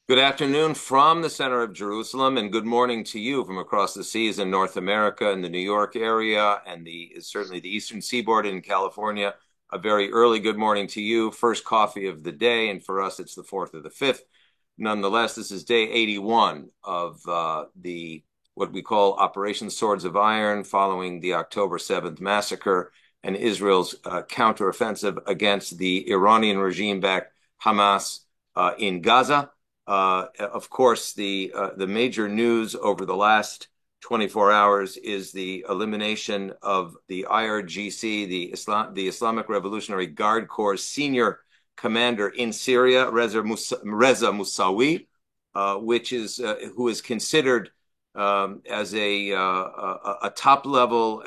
Good afternoon from the center of Jerusalem, and good morning to you from across the seas in North America and the New York area, and certainly the Eastern Seaboard in California. A very early good morning to you. First coffee of the day, and for us, it's the fourth or the fifth. Nonetheless, this is day 81 of the what we call Operation Swords of Iron, following the October 7th massacre and Israel's counteroffensive against the Iranian regime-backed Hamas in Gaza. Of course, the major news over the last 24 hours is the elimination of the IRGC, the Islamic Revolutionary Guard Corps senior commander in Syria, Reza Mousawi, who is considered as a top-level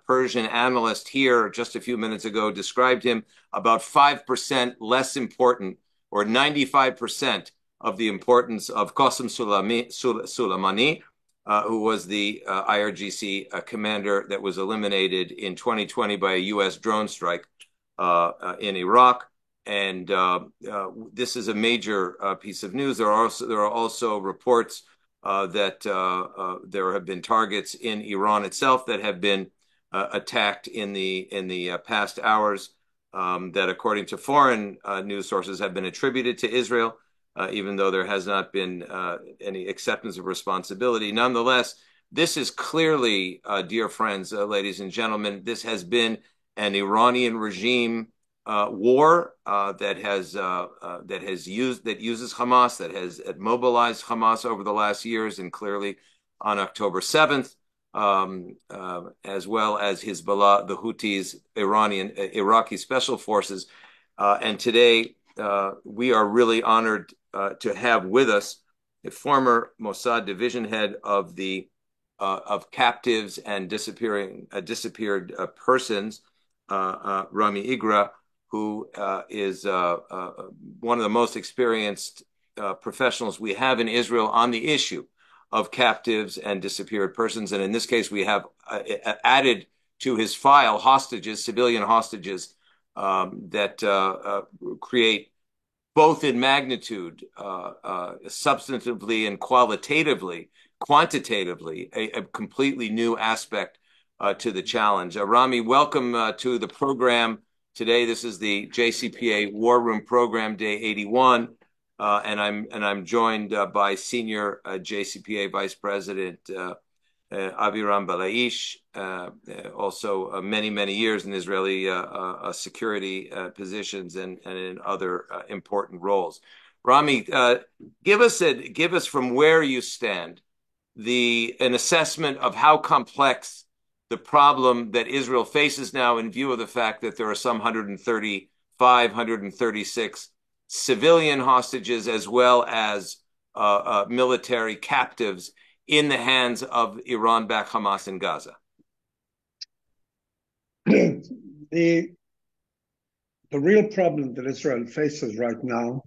Persian analyst here just a few minutes ago, described him about 5% less important, or 95% of the importance of Qasem Soleimani, who was the IRGC commander that was eliminated in 2020 by a U.S. drone strike in Iraq. And this is a major piece of news. There are also reports that there have been targets in Iran itself that have been attacked in the past hours, that, according to foreign news sources, have been attributed to Israel. Even though there has not been any acceptance of responsibility. Nonetheless, this is clearly, dear friends, ladies and gentlemen, this has been an Iranian regime war that uses Hamas, that has mobilized Hamas over the last years, and clearly on October 7th, as well as Hezbollah, the Houthis, Iraqi special forces, and today we are really honored to have with us the former Mossad division head of captives and disappeared persons, Rami Igra, who is one of the most experienced professionals we have in Israel on the issue of captives and disappeared persons. And in this case, we have added to his file hostages, civilian hostages, that create, both in magnitude, substantively and quantitatively, a completely new aspect to the challenge. Rami, welcome to the program today. This is the JCPA War Room Program, Day 81, and I'm joined by Senior JCPA Vice President Aviram Balaish, also many years in Israeli security positions and in other important roles. Rami, give us from where you stand an assessment of how complex the problem that Israel faces now, in view of the fact that there are some 135, 136 civilian hostages, as well as military captives in the hands of Iran-backed Hamas in Gaza. The real problem that Israel faces right now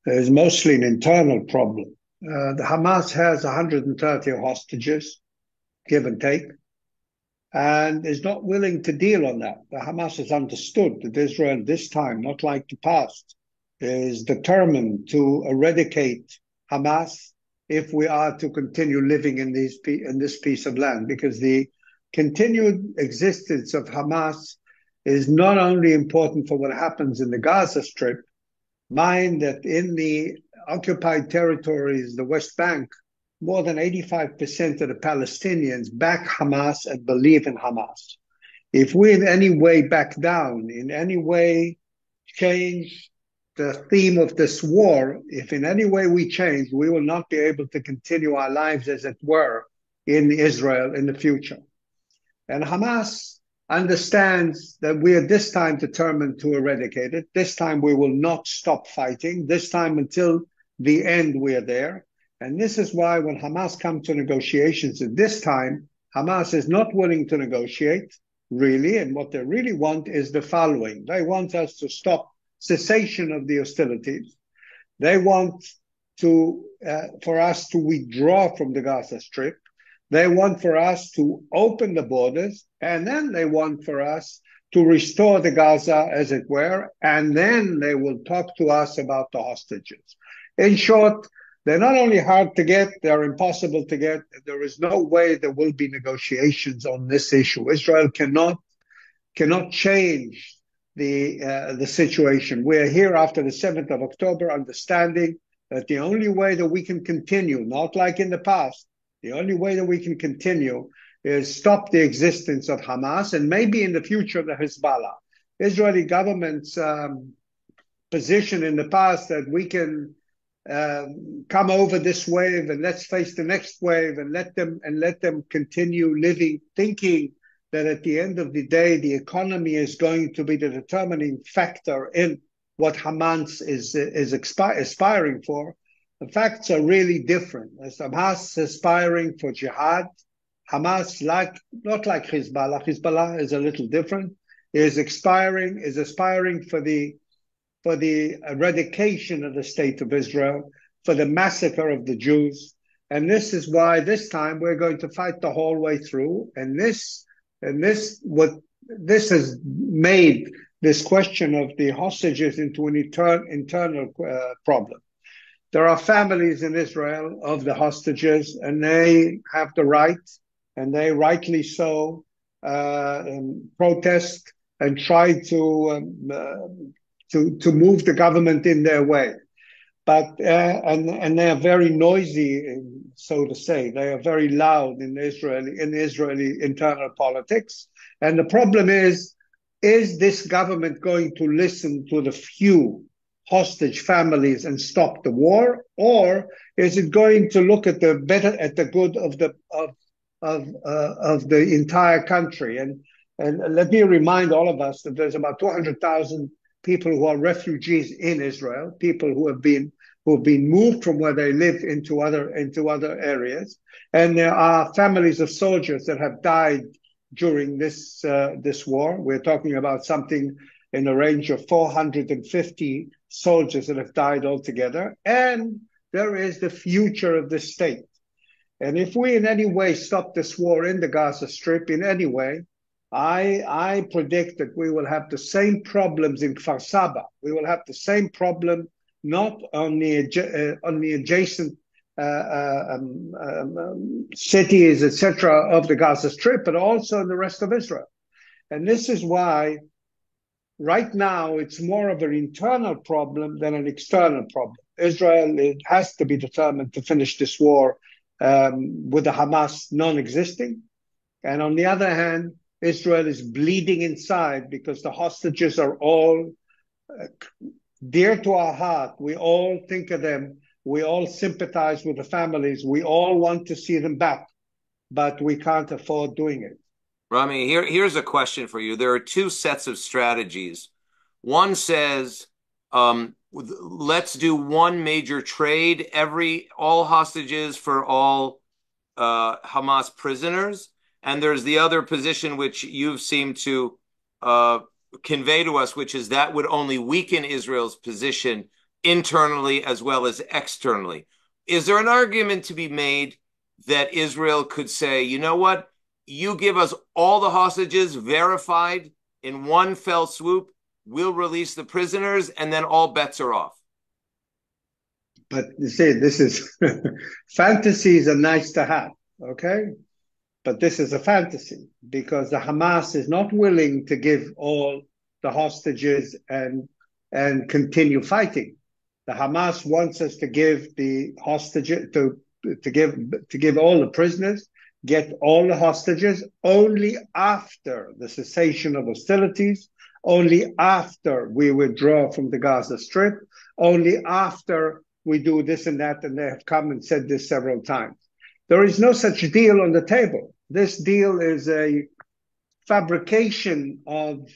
is mostly an internal problem. The Hamas has 130 hostages, give and take, and is not willing to deal on that. The Hamas has understood that Israel this time, not like the past, is determined to eradicate Hamas if we are to continue living in this piece of land, because the continued existence of Hamas is not only important for what happens in the Gaza Strip. Mind that in the occupied territories, the West Bank, more than 85% of the Palestinians back Hamas and believe in Hamas. If we in any way back down, in any way change the theme of this war, if in any way we change, we will not be able to continue our lives as it were in Israel in the future. And Hamas understands that we are this time determined to eradicate it. This time we will not stop fighting. This time until the end we are there. And this is why when Hamas comes to negotiations at this time, Hamas is not willing to negotiate, really. And what they really want is the following. They want us to stop cessation of the hostilities. They want for us to withdraw from the Gaza Strip. They want for us to open the borders, and then they want for us to restore the Gaza, as it were, and then they will talk to us about the hostages. In short, They're not only hard to get, they're impossible to get. There is no way there will be negotiations on this issue. Israel cannot change the situation. We're here after the 7th of October, understanding that the only way that we can continue, not like in the past, the only way that we can continue is stop the existence of Hamas and maybe in the future the Hezbollah. Israeli government's position in the past that we can come over this wave and let's face the next wave and let them continue living, thinking that at the end of the day, the economy is going to be the determining factor in what Hamas is aspiring for. The facts are really different. As Hamas is aspiring for jihad, Hamas, not like Hezbollah. Hezbollah is a little different. Is aspiring for the eradication of the state of Israel, for the massacre of the Jews, and this is why this time we're going to fight the whole way through. And this has made this question of the hostages into an internal problem. There are families in Israel of the hostages, and they have the right, and they rightly so, protest and try to move the government in their way. But and they are very noisy, so to say. They are very loud in Israeli internal politics. And the problem is this government going to listen to the few hostage families and stop the war, or is it going to look at the good of the entire country? And let me remind all of us that there's about 200,000 people who are refugees in Israel, people who have been moved from where they live into other areas, and there are families of soldiers that have died during this war. We're talking about something in the range of 450 soldiers that have died altogether, and there is the future of the state. And if we in any way stop this war in the Gaza Strip, in any way, I predict that we will have the same problems in Kfar Saba. We will have the same problem not on the adjacent cities, etc., of the Gaza Strip, but also in the rest of Israel. And this is why right now it's more of an internal problem than an external problem. Israel has to be determined to finish this war with the Hamas non-existing. And on the other hand, Israel is bleeding inside because the hostages are all dear to our heart. We all think of them. We all sympathize with the families. We all want to see them back, but we can't afford doing it. Rami, here's a question for you. There are two sets of strategies. One says, let's do one major trade, all hostages for all Hamas prisoners. And there's the other position which you've seemed to convey to us, which is that would only weaken Israel's position internally as well as externally. Is there an argument to be made that Israel could say, you know what, you give us all the hostages verified in one fell swoop, we'll release the prisoners, and then all bets are off? But you see, this is fantasies are nice to have, okay? But this is a fantasy because the Hamas is not willing to give all the hostages and continue fighting. The Hamas wants us to give the hostages to give all the prisoners, get all the hostages only after the cessation of hostilities, only after we withdraw from the Gaza Strip, only after we do this and that, and they have come and said this several times. There is no such deal on the table. This deal is a fabrication of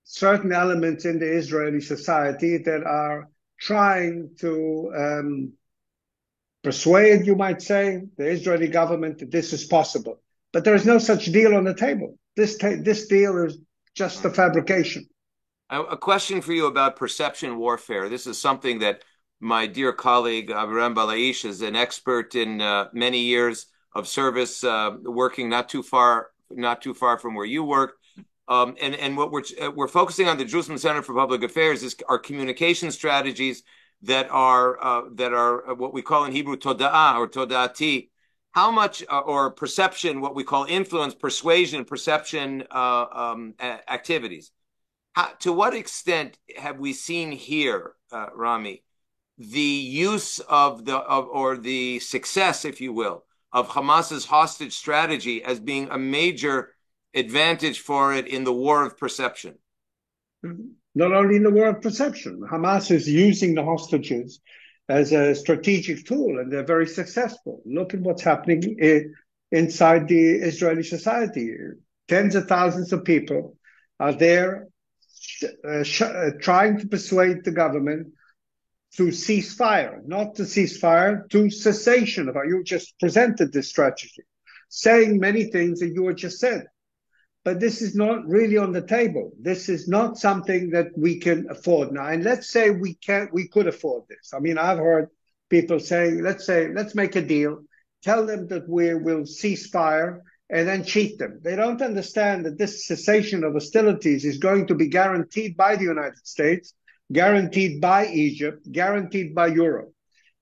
certain elements in the Israeli society that are trying to persuade, you might say, the Israeli government that this is possible. But there is no such deal on the table. This deal is just a fabrication. A question for you about perception warfare. This is something that my dear colleague Aviram Balaish is an expert in many years of service, working not too far from where you work. And what we're focusing on the Jerusalem Center for Public Affairs is our communication strategies that are what we call in Hebrew toda'ah or toda'ati. How much or perception, what we call influence, persuasion, perception activities. To what extent have we seen here, Rami, the use of or the success, if you will, of Hamas's hostage strategy as being a major advantage for it in the war of perception? Not only in the war of perception, Hamas is using the hostages as a strategic tool, and they're very successful. Look at what's happening inside the Israeli society. Tens of thousands of people are there trying to persuade the government to cease fire, not to cease fire, to cessation of fire. You just presented this strategy, saying many things that you had just said. But this is not really on the table. This is not something that we can afford now. And let's say we could afford this. I mean, I've heard people saying, let's make a deal, tell them that we will cease fire and then cheat them. They don't understand that this cessation of hostilities is going to be guaranteed by the United States, guaranteed by Egypt, guaranteed by Europe.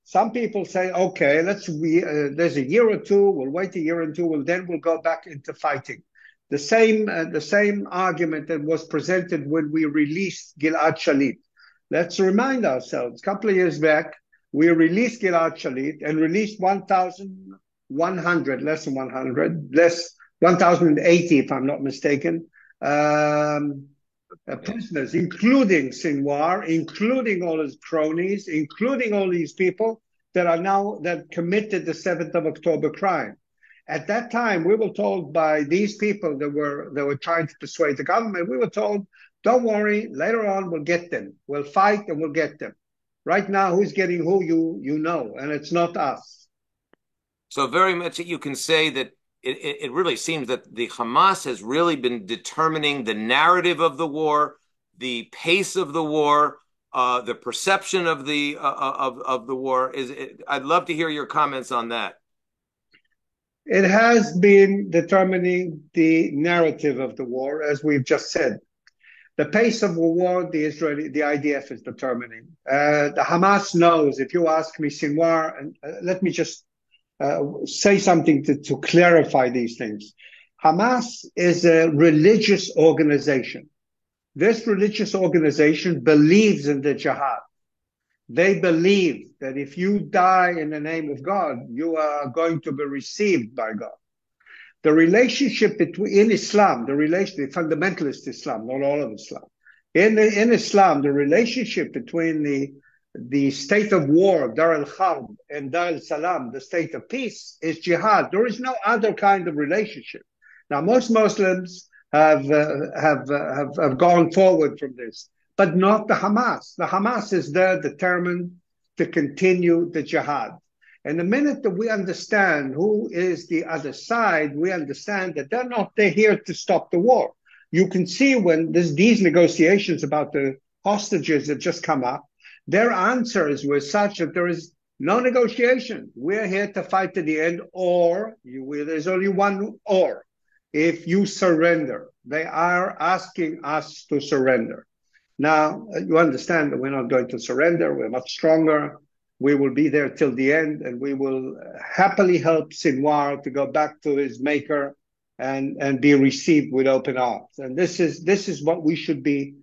Some people say, okay, there's a year or two, we'll wait a year or two, then we'll go back into fighting. The same argument that was presented when we released Gilad Shalit. Let's remind ourselves, a couple of years back, we released Gilad Shalit and released 1,100, less than 100, 1,080, if I'm not mistaken, prisoners, including Sinwar, including all his cronies, including all these people that committed the 7th of October crime. At that time, we were told by these people that were trying to persuade the government, we were told, don't worry, later on we'll get them. We'll fight and we'll get them. Right now, who's getting who, you know, and it's not us. So very much you can say that it really seems that the Hamas has really been determining the narrative of the war, the pace of the war, the perception of the war. I'd love to hear your comments on that. It has been determining the narrative of the war, as we've just said. The pace of the war, the IDF is determining. The Hamas knows, if you ask me, Sinwar, and let me just say something to clarify these things. Hamas is a religious organization. This religious organization believes in the jihad. They believe that if you die in the name of God, you are going to be received by God. The relationship in Islam, the fundamentalist Islam, not all of Islam. In Islam, the relationship between the state of war, Dar al-Harb, and Dar al-Salam, the state of peace, is jihad. There is no other kind of relationship. Now, most Muslims have gone forward from this, but not the Hamas. The Hamas is there determined to continue the jihad. And the minute that we understand who is the other side, we understand that they're here to stop the war. You can see when these negotiations about the hostages have just come up, their answers were such that there is no negotiation. We're here to fight to the end, or there's only one or. If you surrender, they are asking us to surrender. Now, you understand that we're not going to surrender. We're much stronger. We will be there till the end, and we will happily help Sinwar to go back to his maker and be received with open arms. And this is what we should be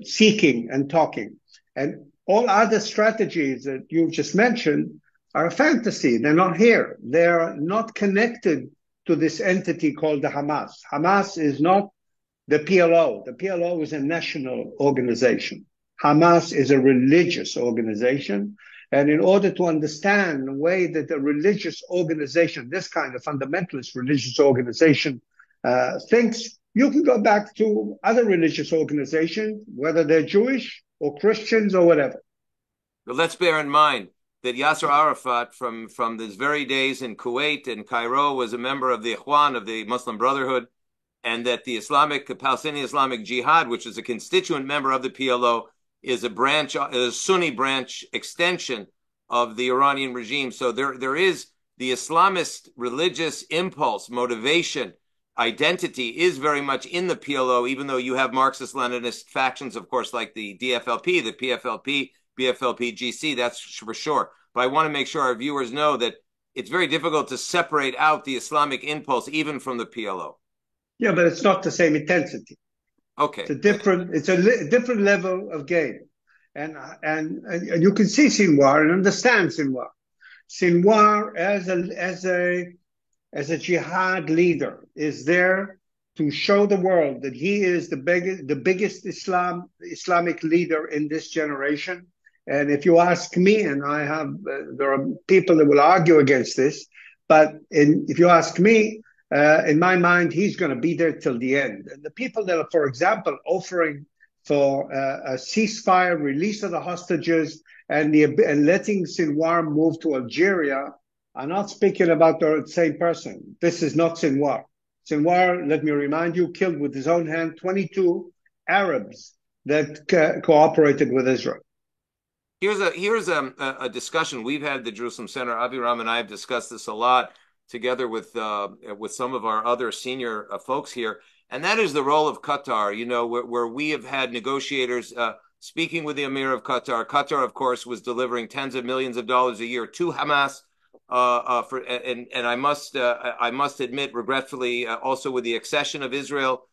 seeking and talking. And all other strategies that you've just mentioned are a fantasy. They're not here. They're not connected to this entity called the Hamas. Hamas is not the PLO. The PLO is a national organization. Hamas is a religious organization. And in order to understand the way that a religious organization, this kind of fundamentalist religious organization, thinks, you can go back to other religious organizations, whether they're Jewish or Christians or whatever. But let's bear in mind that Yasser Arafat, from these very days in Kuwait and Cairo, was a member of the Ikhwan, of the Muslim Brotherhood, and that the Palestinian Islamic Jihad, which is a constituent member of the PLO, is a Sunni branch extension of the Iranian regime. So there is the Islamist religious impulse, motivation, identity is very much in the PLO, even though you have Marxist-Leninist factions, of course, like the DFLP, the PFLP, BFLP-GC, that's for sure. But I want to make sure our viewers know that it's very difficult to separate out the Islamic impulse even from the PLO. Yeah, but it's not the same intensity. Okay. It's a different level of game. And you can see Sinwar and understand Sinwar. Sinwar as a jihad leader is there to show the world that he is the biggest Islamic leader in this generation. And if you ask me, and there are people that will argue against this, but if you ask me, in my mind, he's going to be there till the end. And the people that are, for example, offering for a ceasefire, release of the hostages, and letting Sinwar move to Algeria are not speaking about the same person. This is not Sinwar. Sinwar, let me remind you, killed with his own hand 22 Arabs that cooperated with Israel. Here's a discussion we've had at the Jerusalem Center. Aviram and I have discussed this a lot together with some of our other senior folks here, and that is the role of Qatar. You know, where we have had negotiators speaking with the Emir of Qatar. Qatar, of course, was delivering tens of millions of dollars a year to Hamas. And I must admit, regretfully, also with the accession of Israel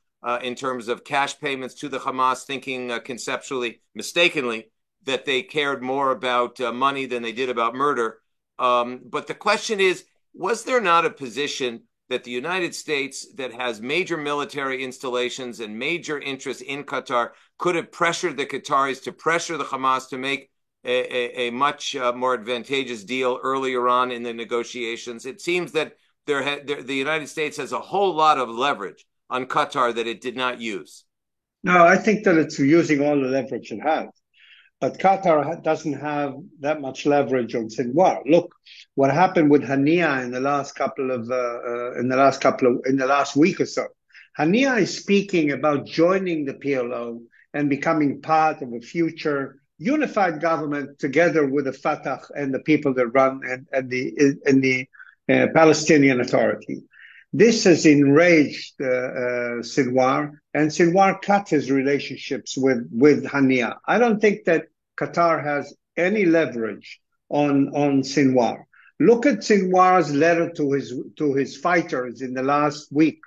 in terms of cash payments to the Hamas, thinking conceptually, mistakenly, that they cared more about money than they did about murder. But the question is, was there not a position that the United States, that has major military installations and major interests in Qatar, could have pressured the Qataris to pressure the Hamas to make a much more advantageous deal earlier on in the negotiations? It seems that the United States has a whole lot of leverage on Qatar that it did not use. No, I think that it's using all the leverage it has. But Qatar doesn't have that much leverage on Sinwar. Look, what happened with Hania in the last week or so. Hania is speaking about joining the PLO and becoming part of a future unified government together with the Fatah and the people that run and the Palestinian Authority. This has enraged Sinwar, and Sinwar cut his relationships with Hania. I don't think that Qatar has any leverage on Sinwar. Look at Sinwar's letter to his fighters in the last week.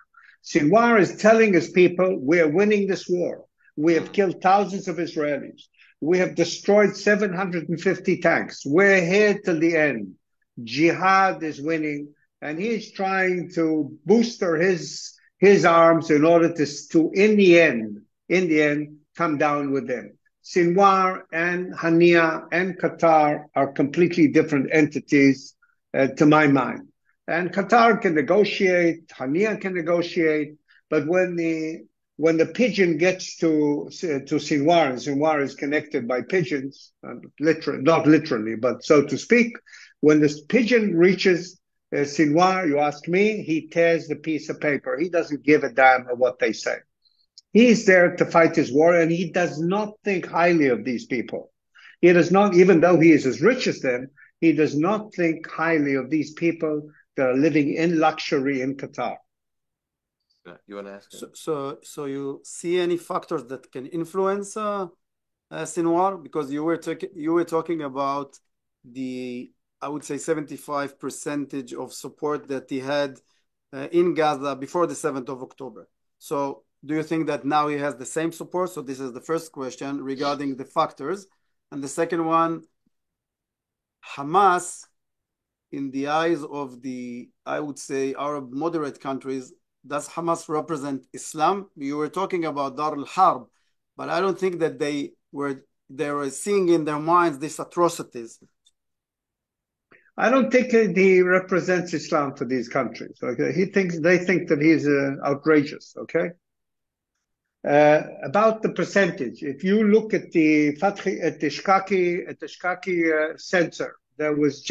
Sinwar is telling his people, we are winning this war. We have killed thousands of Israelis. We have destroyed 750 tanks. We're here till the end. Jihad is winning. And he's trying to booster his arms in order to in the end, come down with them. Sinwar and Hania and Qatar are completely different entities, to my mind. And Qatar can negotiate, Hania can negotiate, but when the pigeon gets to Sinwar, and Sinwar is connected by pigeons, not literally, but so to speak, when this pigeon reaches Sinwar, you ask me, he tears the piece of paper. He doesn't give a damn of what they say. He's there to fight his war, and he does not think highly of these people. He does not, even though he is as rich as them, he does not think highly of these people that are living in luxury in Qatar. You want to ask? So you see any factors that can influence Sinwar? Because you were talking about I would say 75% of support that he had in Gaza before the 7th of October. So do you think that now he has the same support? So this is the first question regarding the factors. And the second one, Hamas, in the eyes of I would say, Arab moderate countries, does Hamas represent Islam? You were talking about Dar al-Harb, but I don't think that they were seeing in their minds these atrocities. I don't think he represents Islam to these countries. Okay, they think that he's outrageous. Okay. About the percentage, if you look at the Shkaki censor, that was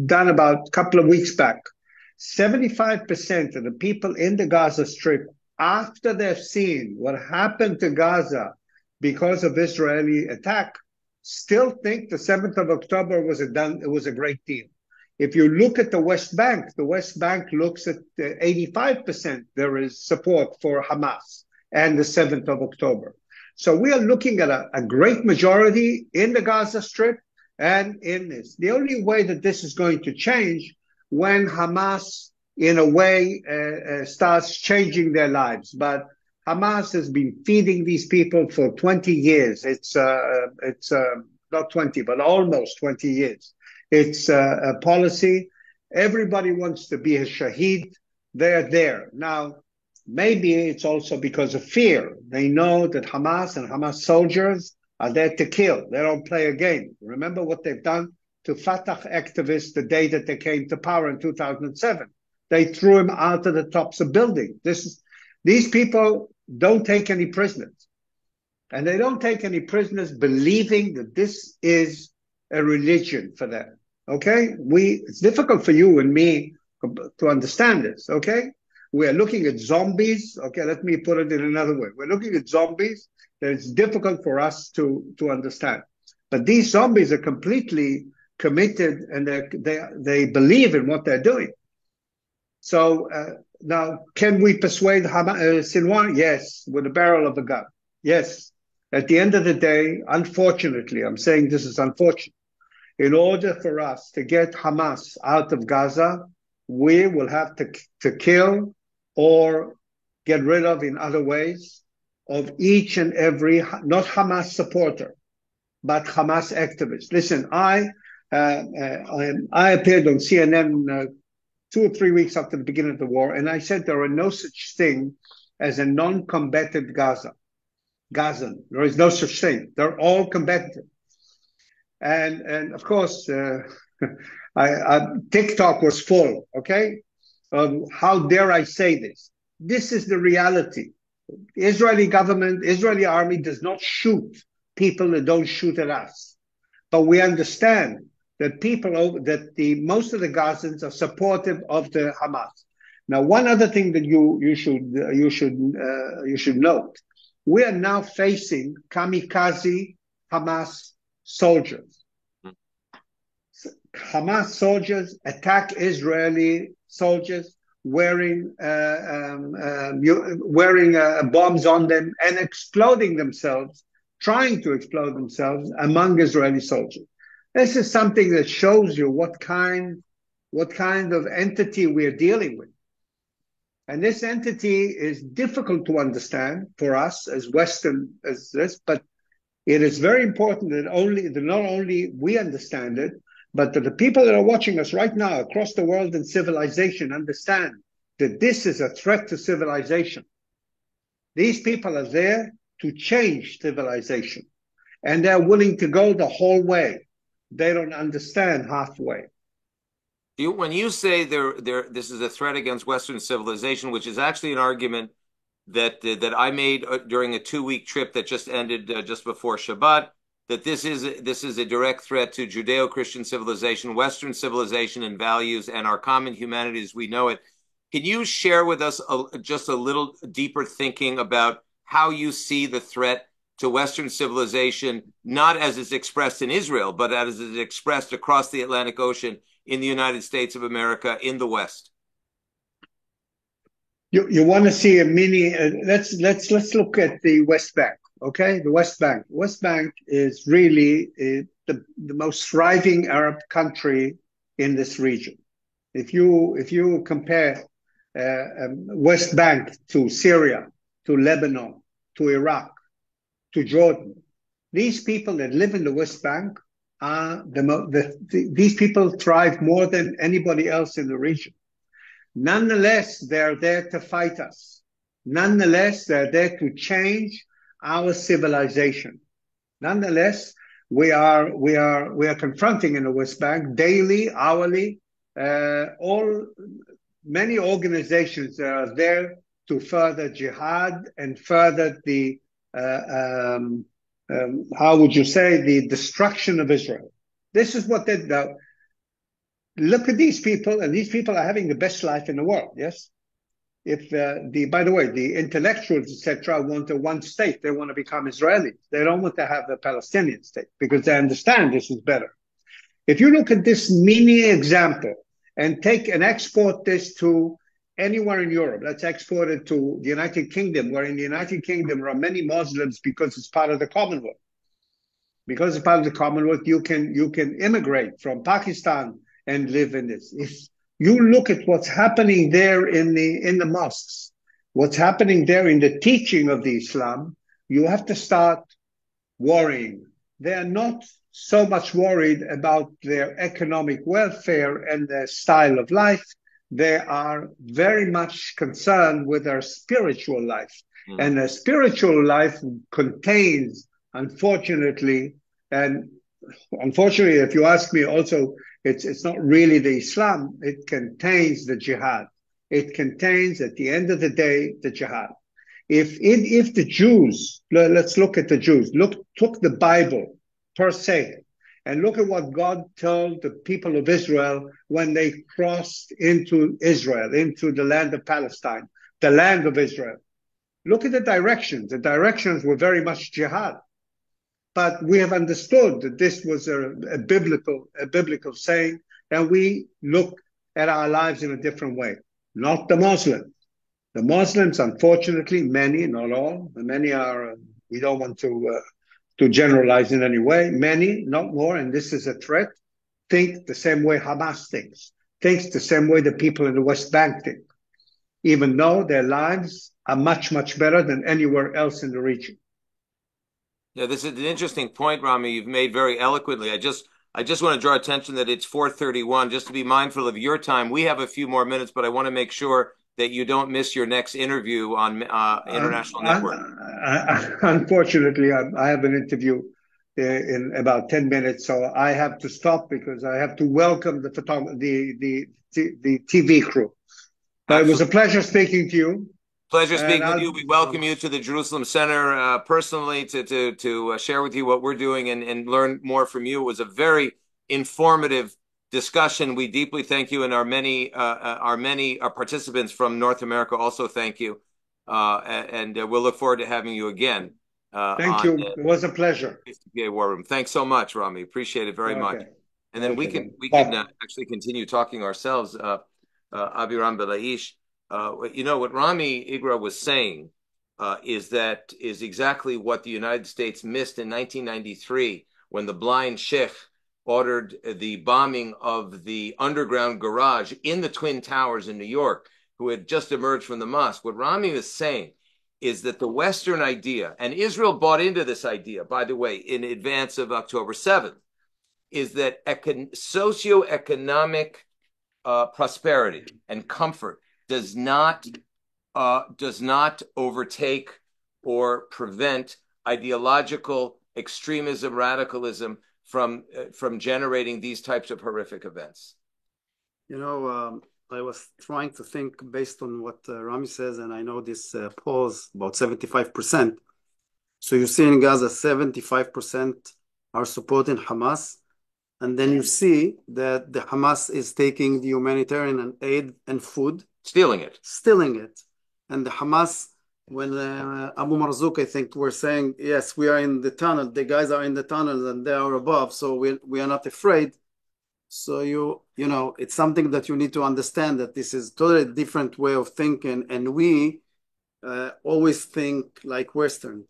done about a couple of weeks back. 75% of the people in the Gaza Strip, after they've seen what happened to Gaza because of Israeli attack, still think the 7th of October was a great deal. If you look at the West Bank looks at 85% there is support for Hamas and the 7th of October. So we are looking at a great majority in the Gaza Strip and in this. The only way that this is going to change when Hamas, in a way, starts changing their lives. But Hamas has been feeding these people for 20 years. It's not 20, but almost 20 years. It's a policy. Everybody wants to be a shaheed. They're there. Now, maybe it's also because of fear. They know that Hamas and Hamas soldiers are there to kill. They don't play a game. Remember what they've done to Fatah activists the day that they came to power in 2007. They threw him out of the tops of buildings. These people don't take any prisoners. And they don't take any prisoners believing that this is a religion for them. Okay? It's difficult for you and me to understand this. Okay? We are looking at zombies. Okay, let me put it in another way. We're looking at zombies that it's difficult for us to understand. But these zombies are completely committed and they believe in what they're doing. So now, can we persuade Sinwar? Yes, with a barrel of a gun. Yes. At the end of the day, unfortunately, I'm saying this is unfortunate, in order for us to get Hamas out of Gaza, we will have to kill or get rid of in other ways of each and every, not Hamas supporter, but Hamas activist. Listen, I appeared on CNN 2 or 3 weeks after the beginning of the war, and I said there are no such thing as a non-combatant Gazan. There is no such thing. They're all combatant. And of course, TikTok was full, okay? How dare I say this? This is the reality. The Israeli government, Israeli army does not shoot people that don't shoot at us. But we understand that most of the Gazans are supportive of the Hamas. Now, one other thing that you should note: we are now facing kamikaze Hamas soldiers. Hamas soldiers attack Israeli soldiers wearing bombs on them and exploding themselves, trying to explode themselves among Israeli soldiers. This is something that shows you what kind of entity we are dealing with. And this entity is difficult to understand for us as Western as this, but it is very important that not only we understand it, but that the people that are watching us right now across the world in civilization understand that this is a threat to civilization. These people are there to change civilization, and they're willing to go the whole way. They don't understand halfway. When you say this is a threat against Western civilization, which is actually an argument that I made during a 2-week trip that just ended just before Shabbat, that this is a direct threat to Judeo-Christian civilization, Western civilization and values, and our common humanity as we know it. Can you share with us just a little deeper thinking about how you see the threat to Western civilization, not as it's expressed in Israel, but as it's expressed across the Atlantic Ocean, in the United States of America, in the West? You want to see a mini? Let's look at the West Bank. Okay, the West Bank. West Bank is really the most thriving Arab country in this region. If you compare West Bank to Syria, to Lebanon, to Iraq, to Jordan, these people that live in the West Bank are these people thrive more than anybody else in the region. Nonetheless, they're there to fight us. Nonetheless, they're there to change our civilization. Nonetheless, we are confronting in the West Bank daily, hourly, many organizations that are there to further jihad and further the how would you say, the destruction of Israel. This is what they do. Look at these people, and these people are having the best life in the world. Yes. If by the way, the intellectuals, etc., want a one state. They want to become Israelis. They don't want to have a Palestinian state because they understand this is better. If you look at this mini example and take and export this to anywhere in Europe. Let's export it to the United Kingdom, where in the United Kingdom there are many Muslims because it's part of the Commonwealth. Because it's part of the Commonwealth, you can immigrate from Pakistan and live in this. If you look at what's happening there in the mosques, what's happening there in the teaching of the Islam, you have to start worrying. They are not so much worried about their economic welfare and their style of life. They are very much concerned with their spiritual life. And their spiritual life contains, unfortunately, if you ask me also, it's not really the Islam. It contains the jihad. It contains, at the end of the day, the jihad. If the Jews, let's look at the Jews, took the Bible per se, and look at what God told the people of Israel when they crossed into Israel, into the land of Palestine, the land of Israel. Look at the directions. The directions were very much jihad. But we have understood that this was a biblical saying, and we look at our lives in a different way. Not the Muslims. The Muslims, unfortunately, many, not all, many are, we don't want to generalize in any way, many, not more, and this is a threat, think the same way Hamas thinks the same way the people in the West Bank think, even though their lives are much, much better than anywhere else in the region. Yeah, this is an interesting point, Rami, you've made very eloquently. I just want to draw attention that it's 4:31, just to be mindful of your time. We have a few more minutes, but I want to make sure that you don't miss your next interview on International Network. Unfortunately, I have an interview in about 10 minutes, so I have to stop because I have to welcome the TV crew. But it was a pleasure speaking to you. Pleasure speaking with you. We welcome you to the Jerusalem Center personally to share with you what we're doing and learn more from you. It was a very informative discussion. We deeply thank you, and our many participants from North America also thank you. And we'll look forward to having you again. Thank you. It was a pleasure. War Room. Thanks so much, Rami. Appreciate it very much. And then we can actually continue talking ourselves. Aviram Belaish. What Rami Igra was saying is exactly what the United States missed in 1993 when the blind sheikh ordered the bombing of the underground garage in the Twin Towers in New York, who had just emerged from the mosque. What Rami was saying is that the Western idea, and Israel bought into this idea, by the way, in advance of October 7th, is that socioeconomic prosperity and comfort does not overtake or prevent ideological extremism, radicalism from generating these types of horrific events. I was trying to think based on what Rami says, and I know this polls about 75%. So you see in Gaza, 75% are supporting Hamas. And then you see that the Hamas is taking the humanitarian aid and food. Stealing it. And the Hamas, when Abu Marzouk, I think, were saying, yes, we are in the tunnel. The guys are in the tunnel and they are above. So we are not afraid. So, it's something that you need to understand that this is totally different way of thinking. And we always think like Western.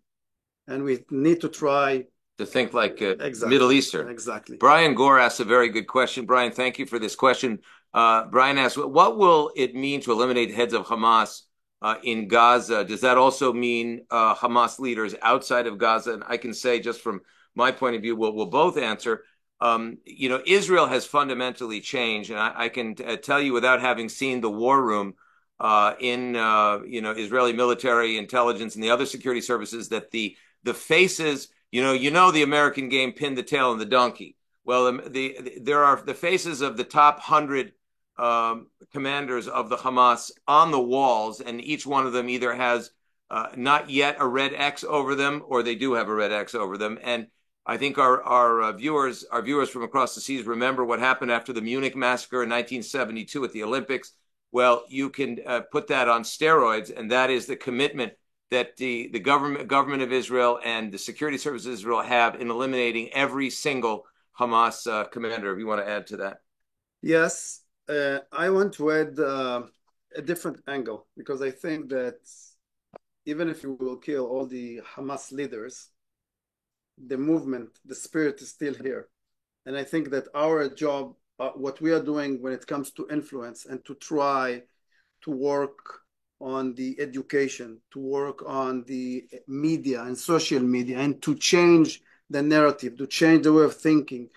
And we need to try to think like Middle Eastern. Exactly. Brian Gore asked a very good question. Brian, thank you for this question. Brian asked, what will it mean to eliminate heads of Hamas in Gaza? Does that also mean Hamas leaders outside of Gaza? And I can say, just from my point of view, we'll both answer. Israel has fundamentally changed. And I can tell you, without having seen the war room in Israeli military intelligence and the other security services, that the faces, the American game, pin the tail on the donkey. Well, there are the faces of the top 100 commanders of the Hamas on the walls, and each one of them either has not yet a red X over them, or they do have a red X over them. And I think our viewers from across the seas remember what happened after the Munich massacre in 1972 at the Olympics. Well, you can put that on steroids, and that is the commitment that the government of Israel and the security services of Israel have in eliminating every single Hamas commander. If you want to add to that. Yes, I want to add a different angle, because I think that even if you will kill all the Hamas leaders, the movement, the spirit is still here. And I think that our job, what we are doing when it comes to influence and to try to work on the education, to work on the media and social media, and to change the narrative, to change the way of thinking,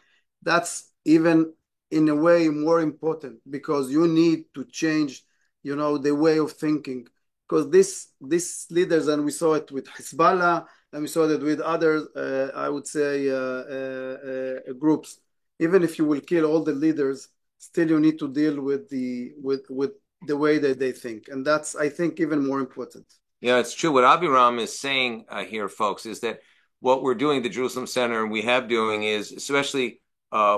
that's even in a way more important, because you need to change, the way of thinking. Because this leaders, and we saw it with Hezbollah, and we saw that with other, I would say, groups. Even if you will kill all the leaders, still you need to deal with the way that they think, and that's, I think, even more important. Yeah, it's true. What Aviram is saying here, folks, is that what we're doing, the Jerusalem Center, and we have doing is, especially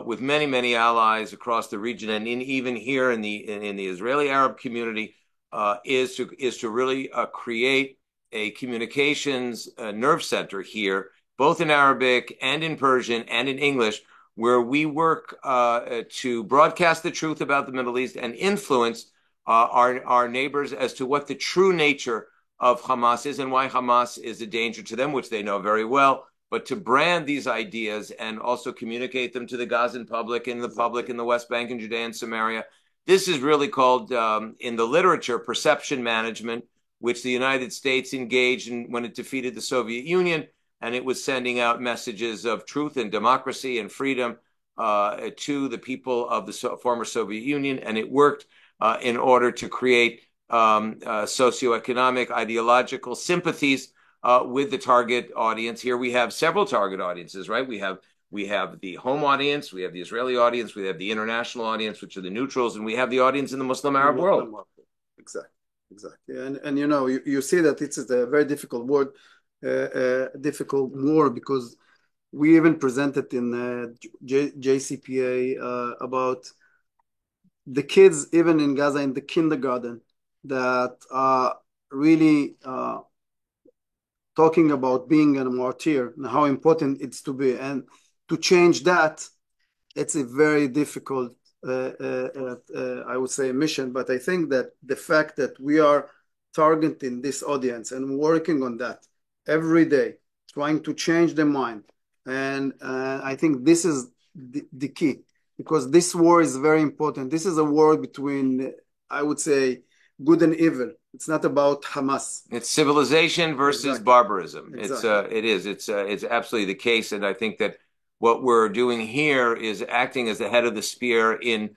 with many, many allies across the region, and even here in the Israeli Arab community, is to really create a communications nerve center here, both in Arabic and in Persian and in English, where we work to broadcast the truth about the Middle East and influence our neighbors as to what the true nature of Hamas is and why Hamas is a danger to them, which they know very well, but to brand these ideas and also communicate them to the Gazan public and the public in the West Bank and Judea and Samaria. This is really called, in the literature, perception management, which the United States engaged in when it defeated the Soviet Union, and it was sending out messages of truth and democracy and freedom to the people of the former Soviet Union, and it worked in order to create socioeconomic, ideological sympathies with the target audience. Here we have several target audiences, right? We have the home audience, we have the Israeli audience, we have the international audience, which are the neutrals, and we have the audience in the Muslim Arab world. Exactly. And you see that it's a very difficult word, difficult war, because we even presented in JCPA about the kids, even in Gaza, in the kindergarten, that are really talking about being a martyr and how important it's to be. And to change that, it's a very difficult, I would say, mission. But I think that the fact that we are targeting this audience and working on that every day, trying to change their mind, and I think this is the key, because this war is very important. This is a war between, I would say, good and evil. It's not about Hamas. It's civilization versus barbarism. Exactly. It's absolutely the case, and I think that what we're doing here is acting as the head of the spear in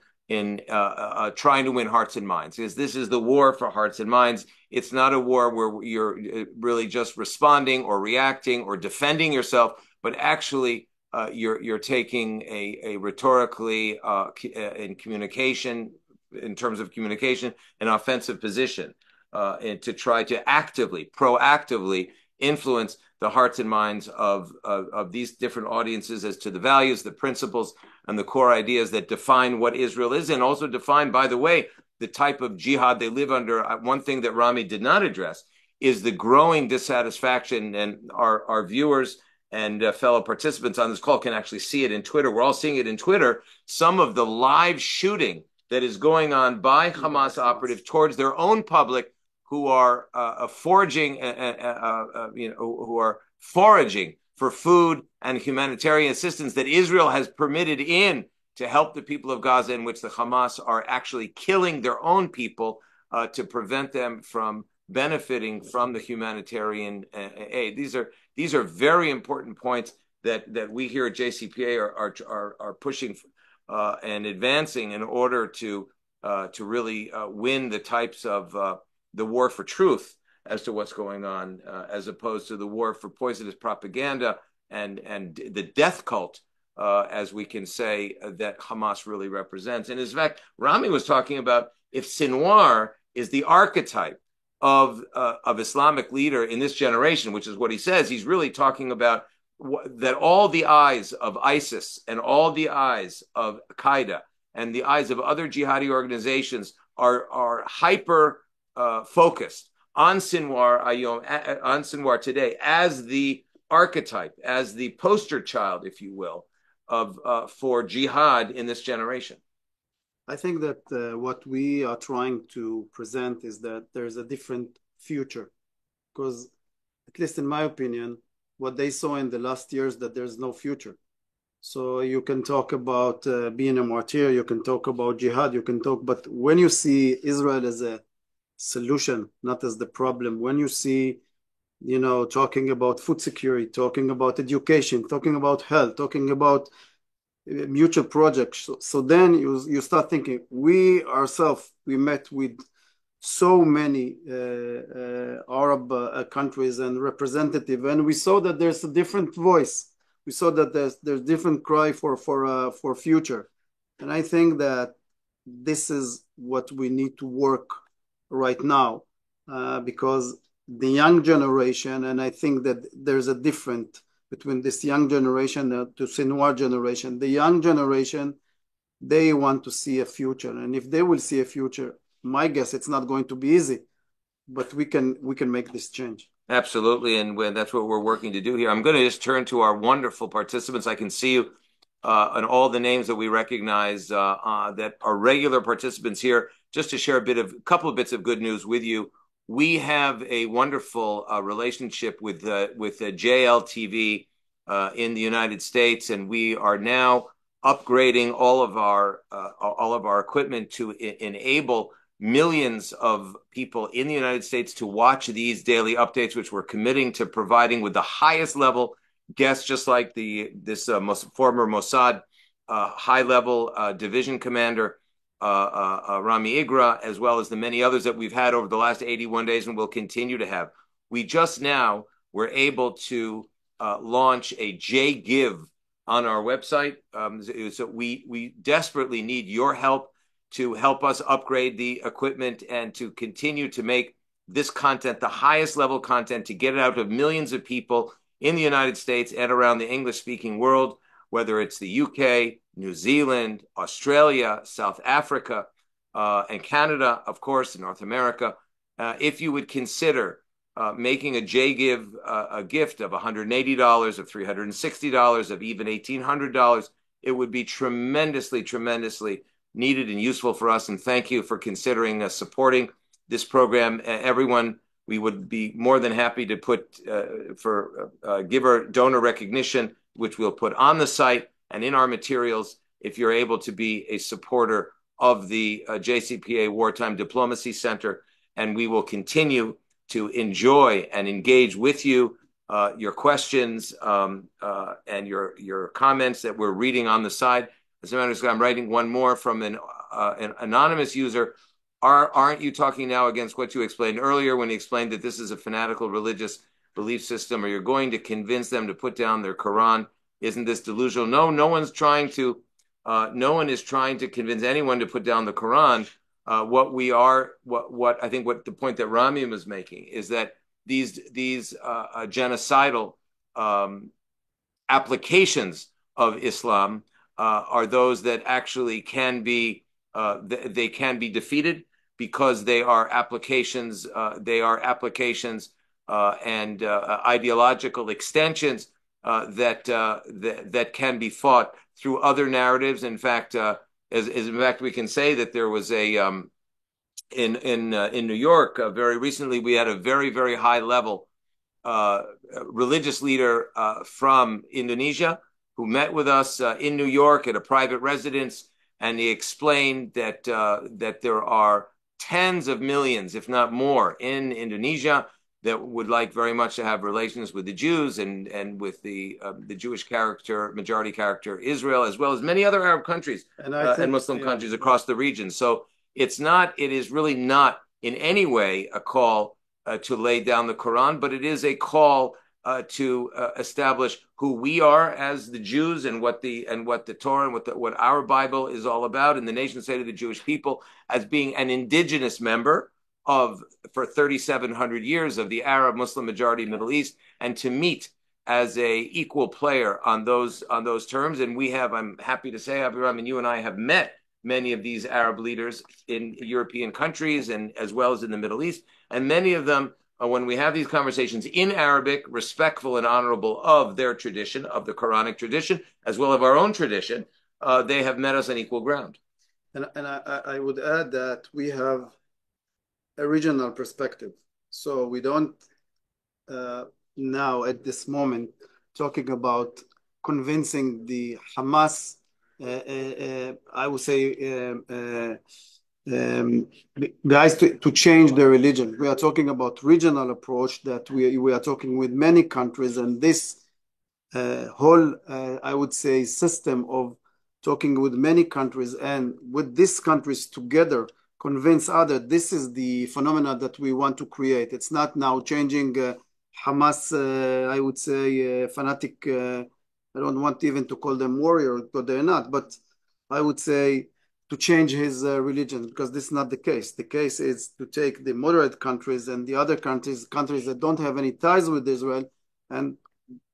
trying to win hearts and minds. Because this is the war for hearts and minds. It's not a war where you're really just responding or reacting or defending yourself, but actually you're taking a rhetorically in communication, in terms of communication, an offensive position and to try to proactively influence the hearts and minds of these different audiences as to the values, the principles, and the core ideas that define what Israel is, and also define, by the way, the type of jihad they live under. One thing that Rami did not address is the growing dissatisfaction, and our viewers and fellow participants on this call can actually see it in Twitter. We're all seeing it in Twitter. Some of the live shooting that is going on by Hamas operatives towards their own public, who are foraging for food and humanitarian assistance that Israel has permitted in to help the people of Gaza, in which the Hamas are actually killing their own people to prevent them from benefiting from the humanitarian aid. These are very important points that we here at JCPA are pushing and advancing in order to really win the types of the war for truth as to what's going on, as opposed to the war for poisonous propaganda and the death cult, as we can say, that Hamas really represents. And in fact, Rami was talking about if Sinwar is the archetype of Islamic leader in this generation, which is what he says, he's really talking about that all the eyes of ISIS and all the eyes of Qaeda and the eyes of other jihadi organizations are hyper focused on Sinwar today as the archetype, as the poster child, if you will, of for jihad in this generation. I think that what we are trying to present is that there's a different future, because at least in my opinion, what they saw in the last years that there's no future. So you can talk about being a martyr, you can talk about jihad, you can talk, but when you see Israel as a solution, not as the problem, when you see, talking about food security, talking about education, talking about health, talking about mutual projects. So then you start thinking, we ourselves, we met with so many Arab countries and representative, and we saw that there's a different voice. We saw that there's different cry for future, and I think that this is what we need to work right now, because the young generation, and I think that there's a difference between this young generation to Sinwar generation. The young generation, they want to see a future, and if they will see a future, my guess it's not going to be easy, but we can make this change. Absolutely, and that's what we're working to do here. I'm going to just turn to our wonderful participants. I can see you and all the names that we recognize that are regular participants here. Just to share a couple of bits of good news with you, we have a wonderful relationship with JLTV in the United States, and we are now upgrading all of our equipment to enable millions of people in the United States to watch these daily updates, which we're committing to providing with the highest level guests, just like this former Mossad high-level division commander, Rami Igra, as well as the many others that we've had over the last 81 days and will continue to have. We just now were able to launch a JGive on our website. So we desperately need your help to help us upgrade the equipment and to continue to make this content the highest level content, to get it out to millions of people in the United States and around the English-speaking world, whether it's the UK, New Zealand, Australia, South Africa, and Canada, of course, in North America. If you would consider making a JGive a gift of $180, of $360, of even $1,800, it would be tremendously, tremendously needed and useful for us. And thank you for considering supporting this program. Everyone, we would be more than happy to put for giver donor recognition, which we'll put on the site and in our materials if you're able to be a supporter of the JCPA Wartime Diplomacy Center. And we will continue to enjoy and engage with you, your questions and your comments that we're reading on the side. As a matter of fact, I'm writing one more from an anonymous user. Aren't you talking now against what you explained earlier when you explained that this is a fanatical religious belief system, or you're going to convince them to put down their Quran? Isn't this delusional? No, no one is trying to convince anyone to put down the Quran. What I think what the point that Rami was making is that these genocidal applications of Islam are those that actually can be defeated because they are applications and ideological extensions that can be fought through other narratives. In fact, we can say that there was in New York very recently, we had a very, very high level religious leader from Indonesia who met with us in New York at a private residence, and he explained that there are tens of millions, if not more, in Indonesia that would like very much to have relations with the Jews and with the Jewish majority character Israel, as well as many other Arab countries and Muslim countries across the region. So it is really not in any way a call to lay down the Quran, but it is a call to establish who we are as the Jews and what the Torah and what our Bible is all about, and the nation state of the Jewish people as being an indigenous member for 3,700 years of the Arab Muslim majority Middle East, and to meet as a equal player on those terms. And I'm happy to say, Aviram, and you and I have met many of these Arab leaders in European countries and as well as in the Middle East, and many of them, when we have these conversations in Arabic, respectful and honorable of their tradition, of the Quranic tradition, as well as our own tradition, they have met us on equal ground. And I would add that we have a regional perspective. So we don't now at this moment talking about convincing the Hamas, I would say, guys to change their religion. We are talking about regional approach that we are talking with many countries, and this whole, I would say, system of talking with many countries and with these countries together convince others. This is the phenomena that we want to create. It's not now changing Hamas, I would say, fanatic. I don't want even to call them warrior because they're not, but I would say to change his religion, because this is not the case. The case is to take the moderate countries and the other countries that don't have any ties with Israel, and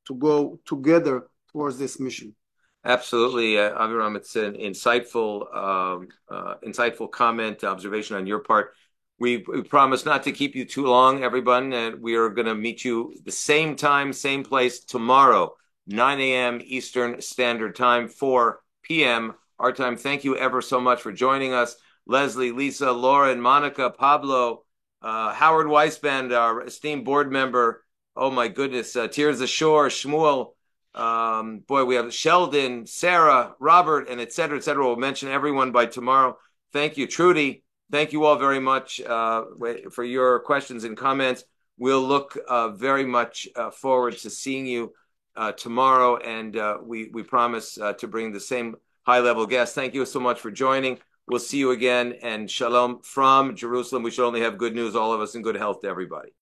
to go together towards this mission. Absolutely, Aviram. It's an insightful comment, observation on your part. We promise not to keep you too long, everyone, and we are going to meet you the same time, same place tomorrow, 9 a.m. Eastern Standard Time, 4 p.m. our time. Thank you ever so much for joining us. Leslie, Lisa, Lauren, Monica, Pablo, Howard Weisband, our esteemed board member. Oh my goodness, Tears Ashore, Shmuel. Boy, we have Sheldon, Sarah, Robert, and et cetera, et cetera. We'll mention everyone by tomorrow. Thank you, Trudy. Thank you all very much for your questions and comments. We'll look very much forward to seeing you tomorrow, and we promise to bring the same high-level guests. Thank you so much for joining. We'll see you again, and shalom from Jerusalem. We should only have good news, all of us, and good health to everybody.